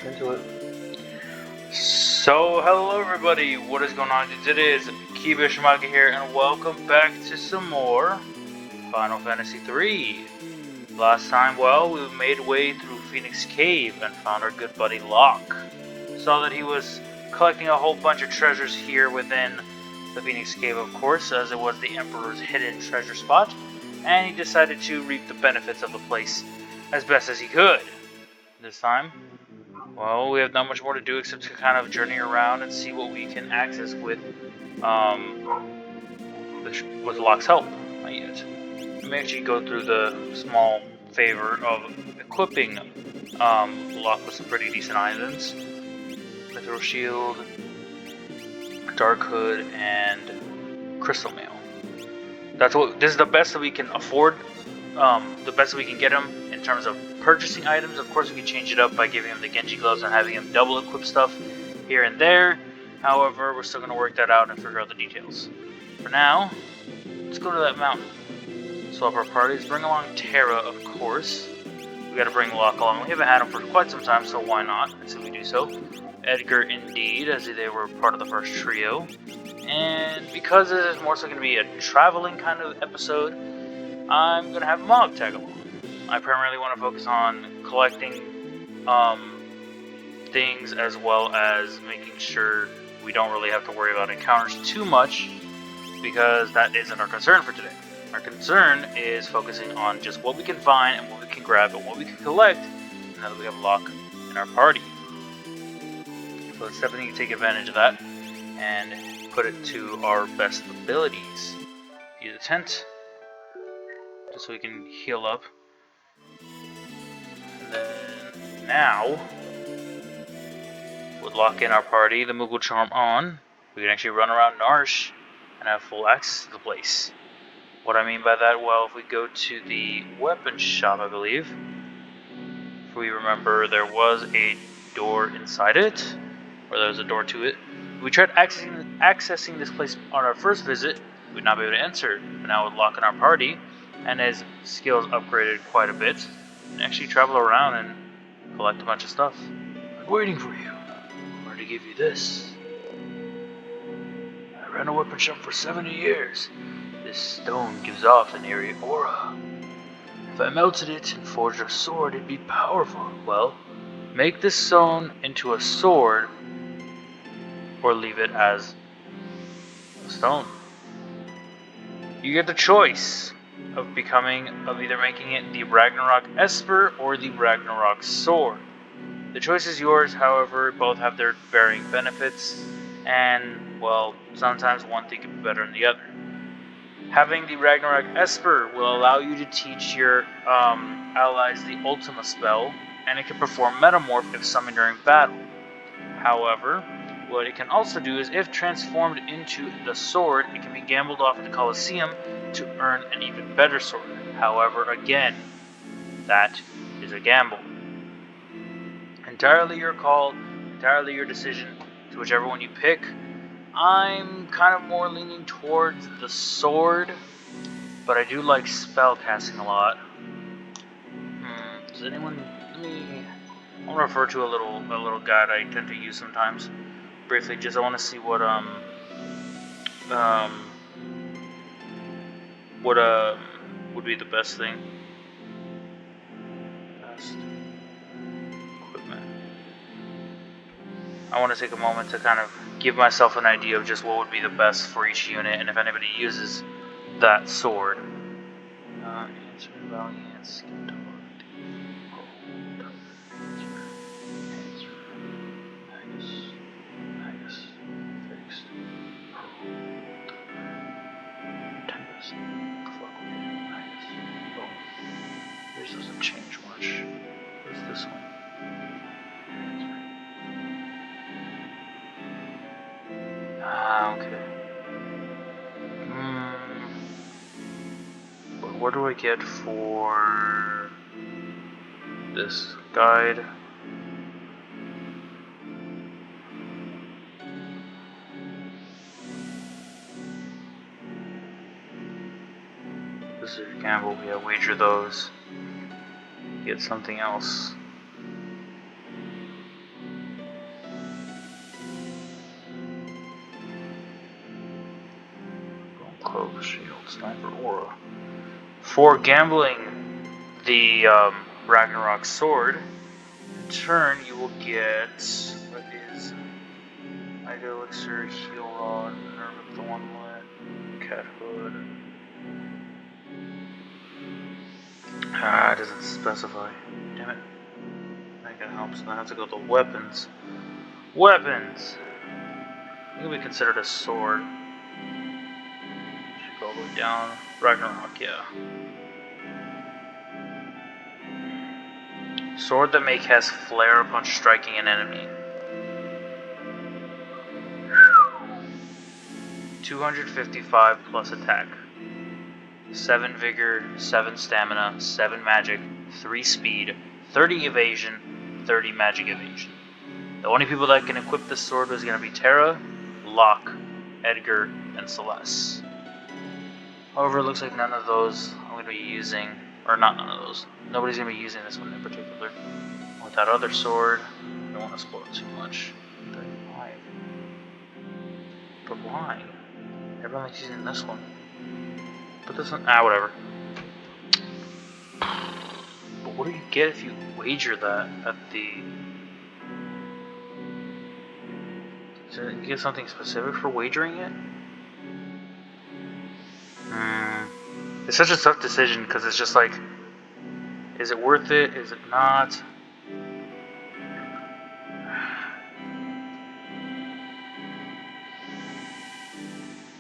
Into it. So, hello everybody, what is going on? It is Kiba Shimaka here, and welcome back to some more Final Fantasy III. Last time, well, we made way through Phoenix Cave and found our good buddy Locke. Saw that he was collecting a whole bunch of treasures here within the Phoenix Cave, of course, as it was the Emperor's hidden treasure spot, and he decided to reap the benefits of the place as best as he could. This time, well, we have not much more to do except to kind of journey around and see what we can access with Locke's help. Not yet. We may actually go through the small favor of equipping Locke with some pretty decent items. Mithril Shield, Dark Hood, and Crystal Mail. This is the best that we can afford. The best that we can get him in terms of purchasing items. Of course, we can change it up by giving him the Genji gloves and having him double equip stuff here and there. However, we're still going to work that out and figure out the details. For now, let's go to that mountain. Swap our parties. Bring along Terra, of course. We got to bring Locke along. We haven't had him for quite some time, so why not? So we do so. Edgar, indeed, as they were part of the first trio. And because this is more so going to be a traveling kind of episode, I'm going to have Mog tag along. I primarily want to focus on collecting things, as well as making sure we don't really have to worry about encounters too much, because that isn't our concern for today. Our concern is focusing on just what we can find and what we can grab and what we can collect now that we have Locke in our party. So let's definitely take advantage of that and put it to our best abilities. Use a tent, just so we can heal up. And then now, with Locke in our party, the Moogle Charm on, we can actually run around Narsh and have full access to the place. What I mean by that, well, if we go to the weapon shop, I believe, if we remember, there was a door inside it, or there was a door to it. If we tried accessing this place on our first visit, we'd not be able to enter. But now with Locke in our party, and his skills upgraded quite a bit, we can actually travel around and collect a bunch of stuff. I'm waiting for you. I'm going to give you this. I ran a weapon shop for 70 years. This stone gives off an eerie aura. If I melted it and forged a sword, it'd be powerful. Well, make this stone into a sword, or leave it as a stone. You get the choice of either making it the Ragnarok Esper or the Ragnarok Sword. The choice is yours, however, both have their varying benefits, and, well, sometimes one thing can be better than the other. Having the Ragnarok Esper will allow you to teach your allies the Ultima spell, and it can perform Metamorph if summoned during battle. However, what it can also do is, if transformed into the sword, it can be gambled off at the Colosseum to earn an even better sword. However, again, that is a gamble. Entirely your call, entirely your decision, to whichever one you pick. I'm kind of more leaning towards the sword, but I do like spell casting a lot. Does anyone? I'll refer to a little guide I tend to use sometimes. Briefly, just I want to see what would be the best thing. Best equipment. I want to take a moment to kind of give myself an idea of just what would be the best for each unit, and if anybody uses that sword. Answer valiant, skin tone, Magus, fixed, Tempest, Magus, boom. Yours doesn't change much. What's this one? Okay. But what do I get for this guide? This is your gamble. Yeah, wager those. Get something else. cloak, shield, sniper, aura. For gambling the Ragnarok sword, in turn you will get what is Mega Elixir, Heal Rod, Nerve of Thornlet, Cat Hood. It doesn't specify. Damn it. That can help, so I have to go to weapons. Weapons! It can be considered a sword. Should go all the way down. Ragnarok, yeah. Sword that may cast flare upon striking an enemy. 255 plus attack. 7 vigor, 7 stamina, 7 magic, 3 speed, 30 evasion, 30 magic evasion. The only people that can equip this sword is going to be Terra, Locke, Edgar, and Celeste. However, it looks like none of those I'm going to be using, or not none of those. Nobody's going to be using this one in particular. With that other sword, I don't want to spoil it too much. 35. But why? Everyone's using this one. But this one, whatever. But what do you get if you wager that at the... Does it get something specific for wagering it? It's such a tough decision because it's just like, is it worth it? Is it not?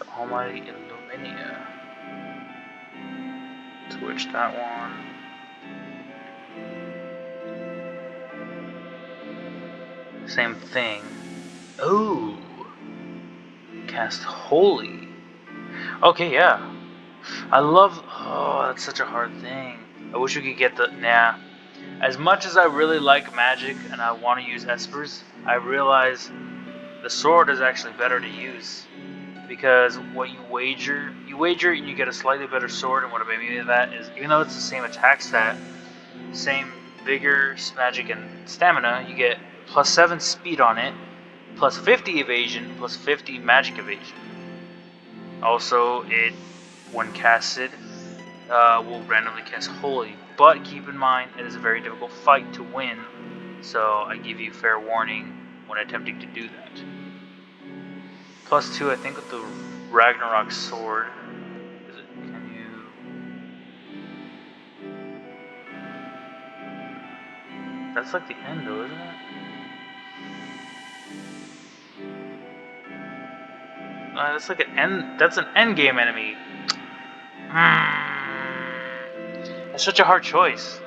The Almighty Illuminia. Switch that one. Same thing. Oh, cast Holy. Okay, yeah. I love. Oh, that's such a hard thing. I wish we could get the. Nah. As much as I really like magic and I want to use espers, I realize the sword is actually better to use. Because what you wager and you get a slightly better sword, and what I mean by that is, even though it's the same attack stat, same vigor, magic, and stamina, you get plus 7 speed on it, plus 50 evasion, plus 50 magic evasion. Also, it, when casted, will randomly cast Holy, but keep in mind it is a very difficult fight to win, so I give you fair warning when attempting to do that. Plus 2, I think, with the Ragnarok sword. Is it? Can you? That's like the end, though, isn't it? That's like an end. That's an end game enemy. It's such a hard choice.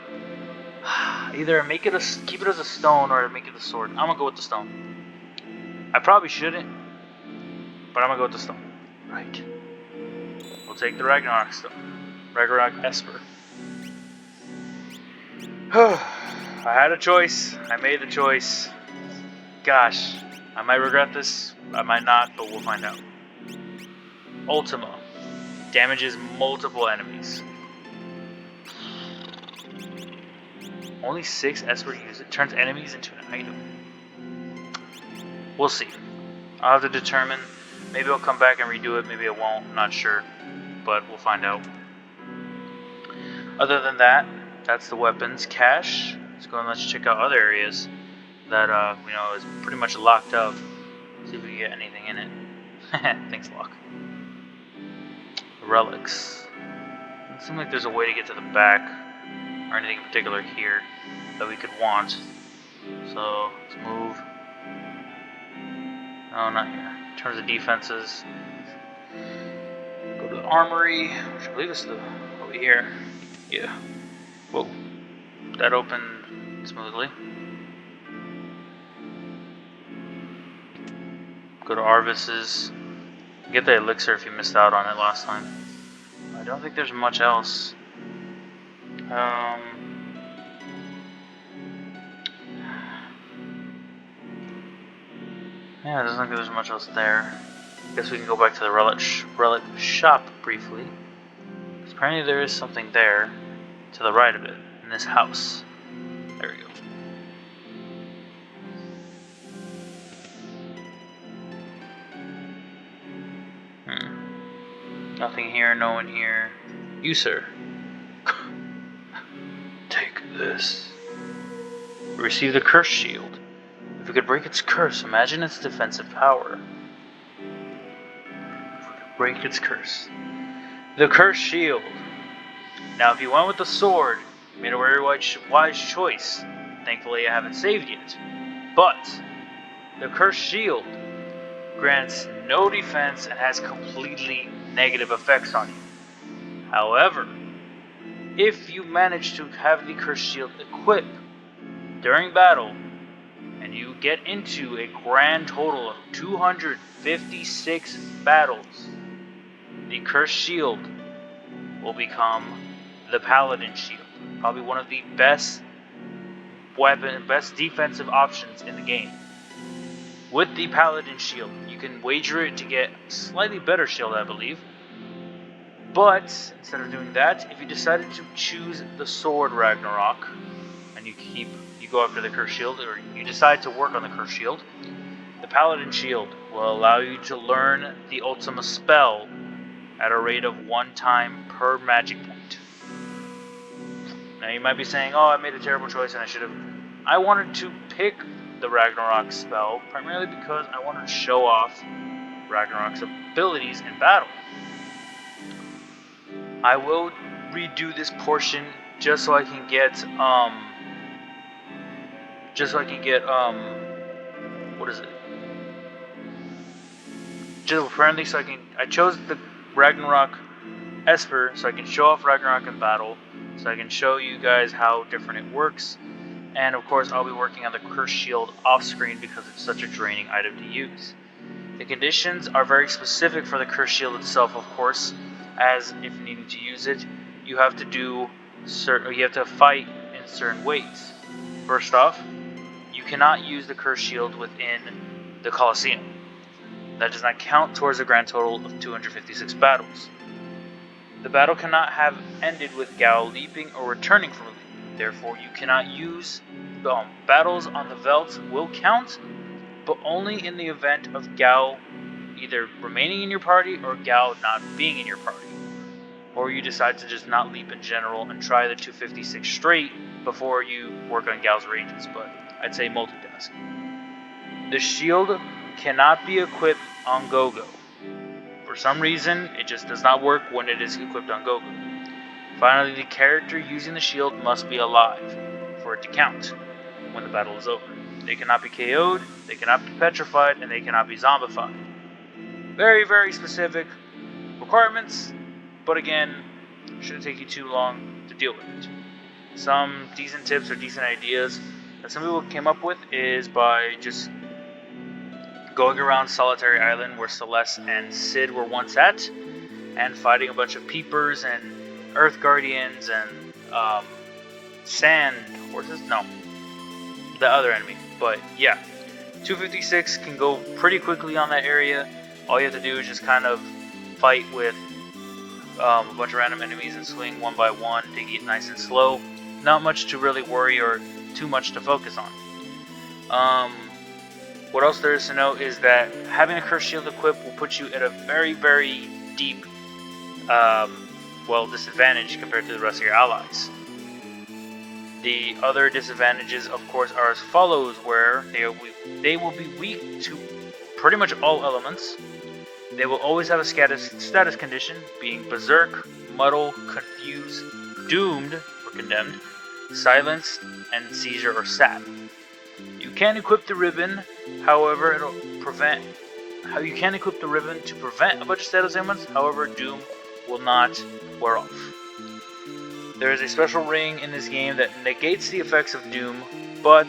Either make it keep it as a stone, or make it a sword. I'm gonna go with the stone. I probably shouldn't, but I'm gonna go with the stone. Right. We'll take the Ragnarok stone. Ragnarok Esper. I had a choice. I made the choice. Gosh, I might regret this. I might not, but we'll find out. Ultima. Damages multiple enemies. Only 6 Esper use it. Turns enemies into an item. We'll see. I'll have to determine. Maybe I'll come back and redo it. Maybe I won't. I'm not sure. But we'll find out. Other than that, that's the weapons cache. Let's go and let's check out other areas that is pretty much locked up. See if we can get anything in it. Thanks, Locke. Relics. Doesn't seem like there's a way to get to the back or anything in particular here that we could want. So let's move. No, not here. In terms of defenses, go to the armory, which I believe is over here. Yeah. Whoa. That opened smoothly. Go to Arvis's. Get the elixir if you missed out on it last time. I don't think there's much else. Yeah, it doesn't look like there's much else there. Guess we can go back to the relic shop briefly. Apparently there is something there to the right of it, in this house. There we go. Nothing here, no one here. You, sir. Take this. Receive the curse shield. If we could break its curse, imagine its defensive power. If we could break its curse. The curse shield. Now, if you went with the sword, you made a very wise choice. Thankfully, I haven't saved yet. But the curse shield grants no defense and has completely negative effects on you. However, if you manage to have the curse shield equipped during battle, and you get into a grand total of 256 battles, the cursed shield will become the paladin shield. Probably one of the best defensive options in the game. With the paladin shield, you can wager it to get a slightly better shield, I believe. But instead of doing that, if you decided to choose the sword Ragnarok, and you go after the curse shield, or you decide to work on the curse shield, the paladin shield will allow you to learn the Ultima spell at a rate of 1 time per magic point. Now you might be saying, oh, I made a terrible choice and I should have... I wanted to pick the Ragnarok spell primarily because I wanted to show off Ragnarok's abilities in battle. I will redo this portion just so I can get what is it? Just apparently, so I chose the Ragnarok Esper so I can show off Ragnarok in battle, so I can show you guys how different it works, and of course I'll be working on the curse shield off screen because it's such a draining item to use. The conditions are very specific for the curse shield itself, of course, as if needing to use it, you have to fight in certain ways. First off, you cannot use the curse shield within the Colosseum. That does not count towards a grand total of 256 battles. The battle cannot have ended with Gao leaping or returning from a leap. Therefore, you cannot use battles on the Veldt will count, but only in the event of Gao either remaining in your party or Gao not being in your party. Or you decide to just not leap in general and try the 256 straight before you work on Gao's ranges, but I'd say multitask. The shield cannot be equipped on Gogo. For some reason, it just does not work when it is equipped on Gogo. Finally, the character using the shield must be alive for it to count when the battle is over. They cannot be KO'd, they cannot be petrified, and they cannot be zombified. Very, very specific requirements, but again, shouldn't take you too long to deal with it. Some decent tips or decent ideas that some people came up with is by just going around Solitary Island where Celeste and Sid were once at, and fighting a bunch of peepers and earth guardians and sand horses. No, the other enemy. But yeah, 256 can go pretty quickly on that area. All you have to do is just kind of fight with a bunch of random enemies and swing one by one, taking it nice and slow. Not much to really worry or too much to focus on. What else there is to know is that having a curse shield equipped will put you at a very, very deep disadvantage compared to the rest of your allies. The other disadvantages, of course, are as follows, where they will be weak to pretty much all elements. They will always have a status condition, being Berserk, Muddle, Confuse, Doomed, or Condemned, Silenced, and Seizure or Sap. You can equip the ribbon, however, you can equip the ribbon to prevent a bunch of status ailments, however, Doom will not wear off. There is a special ring in this game that negates the effects of Doom, but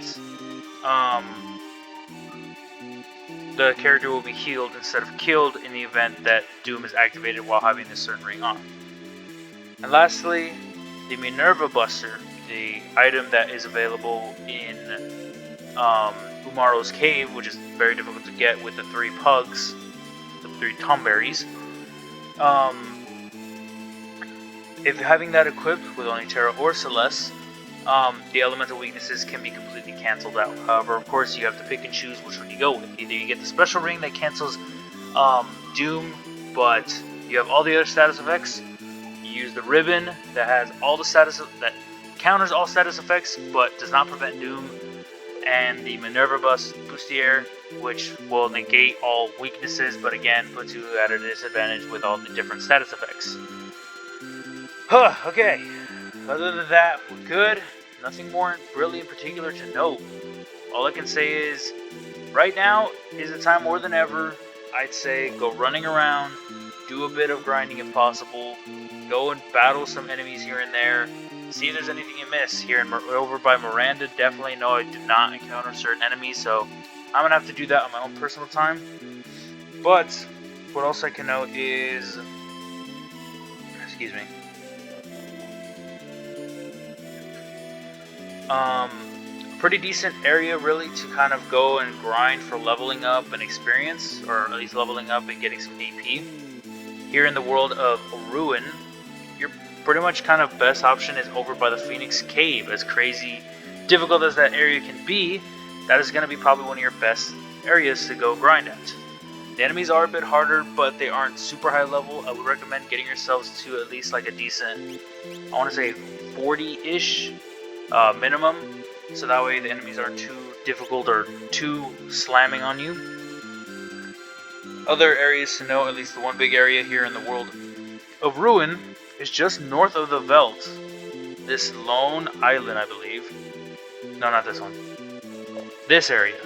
the character will be healed instead of killed in the event that Doom is activated while having this certain ring on. And lastly, the Minerva Buster, the item that is available in Umaro's Cave, which is very difficult to get with the 3 pugs, the 3 tomberries. If having that equipped with only Terra or Celeste, the elemental weaknesses can be completely cancelled out. However, of course, you have to pick and choose which one you go with. Either you get the special ring that cancels Doom, but You have all the other status effects. You use the ribbon that has all the that counters all status effects but does not prevent doom, and the Minerva Bustier, which will negate all weaknesses but again puts you at a disadvantage with all the different status effects. Okay. Other than that, we're good. Nothing more really in particular to note. All I can say is, right now is a time more than ever. I'd say go running around, do a bit of grinding if possible, go and battle some enemies here and there, see if there's anything you miss. Here over by Miranda, definitely know I do not encounter certain enemies, so I'm gonna have to do that on my own personal time. But what else I can note is, excuse me, pretty decent area really to kind of go and grind for leveling up and experience, or at least leveling up and getting some AP. Here in the world of Ruin, your pretty much kind of best option is over by the Phoenix Cave. As crazy difficult as that area can be, that is going to be probably one of your best areas to go grind at. The enemies are a bit harder, but they aren't super high level. I would recommend getting yourselves to at least like a decent, I want to say 40-ish minimum, so that way the enemies aren't too difficult or too slamming on you. Other areas to know, at least the one big area here in the world of Ruin, is just north of the Veld. This lone island, I believe. No, not this one. This area.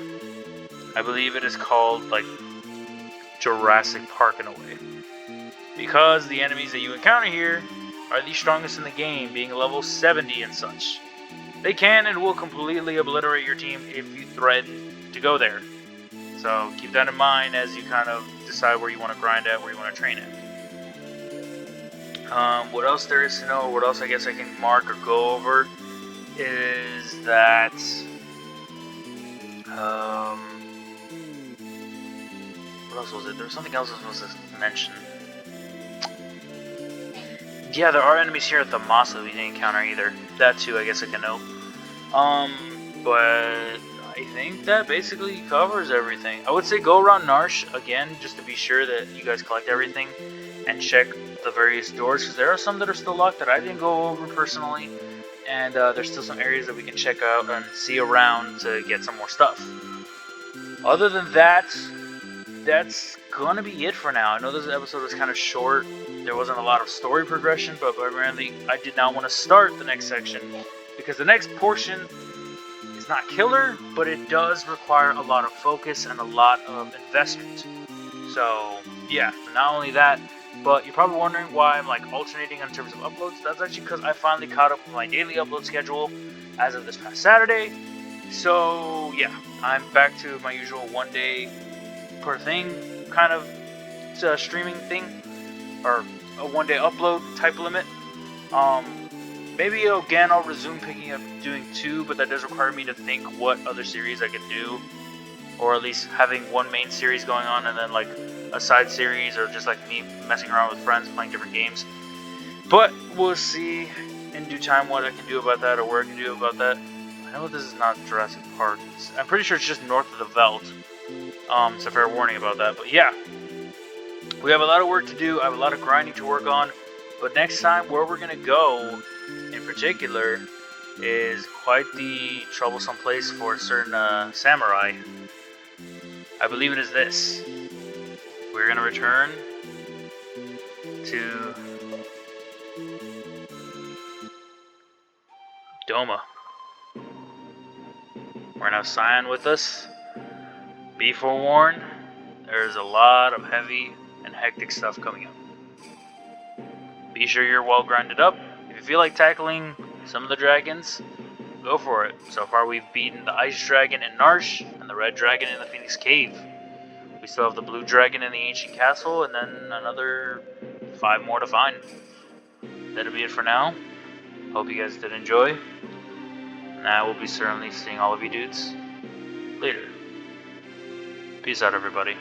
I believe it is called, like, Jurassic Park in a way. Because the enemies that you encounter here are the strongest in the game, being level 70 and such. They can and will completely obliterate your team if you threaten to go there. So keep that in mind as you kind of decide where you want to grind at, where you want to train at. What else there is to know, what else I guess I can mark or go over, is that what else was it? There was something else I was supposed to mention. Yeah, there are enemies here at the Moss that we didn't encounter either. That too, I guess I can know. But I think that basically covers everything. I would say go around Narsh again, just to be sure that you guys collect everything, and check the various doors, because there are some that are still locked that I didn't go over personally, and there's still some areas that we can check out and see around to get some more stuff. Other than that, that's gonna be it for now. I know this episode was kind of short. There wasn't a lot of story progression, but primarily I did not want to start the next section because the next portion is not killer, but it does require a lot of focus and a lot of investment. So yeah, not only that, but you're probably wondering why I'm like alternating in terms of uploads. That's actually because I finally caught up with my daily upload schedule as of this past Saturday. So yeah, I'm back to my usual 1 day per thing kind of streaming thing, or a 1 day upload type limit. Maybe again I'll resume picking up doing 2, but that does require me to think what other series I could do, or at least having one main series going on and then like a side series, or just like me messing around with friends playing different games. But we'll see in due time what I can do about that, or where I can do about that. I know this is not Jurassic Park. I'm pretty sure it's just north of the Veld. It's a fair warning about that. But yeah, we have a lot of work to do. I have a lot of grinding to work on. But next time, where we're going to go in particular is quite the troublesome place for a certain samurai. I believe it is this. We're going to return to Doma. We're going to have Cyan with us. Be forewarned, there's a lot of heavy and hectic stuff coming up. Be sure you're well grinded up. If you feel like tackling some of the dragons, go for it. So far we've beaten the Ice Dragon in Narsh and the Red Dragon in the Phoenix Cave. We still have the Blue Dragon in the Ancient Castle, and then another 5 more to find. That'll be it for now. Hope you guys did enjoy. And I will be certainly seeing all of you dudes later. Peace out, everybody.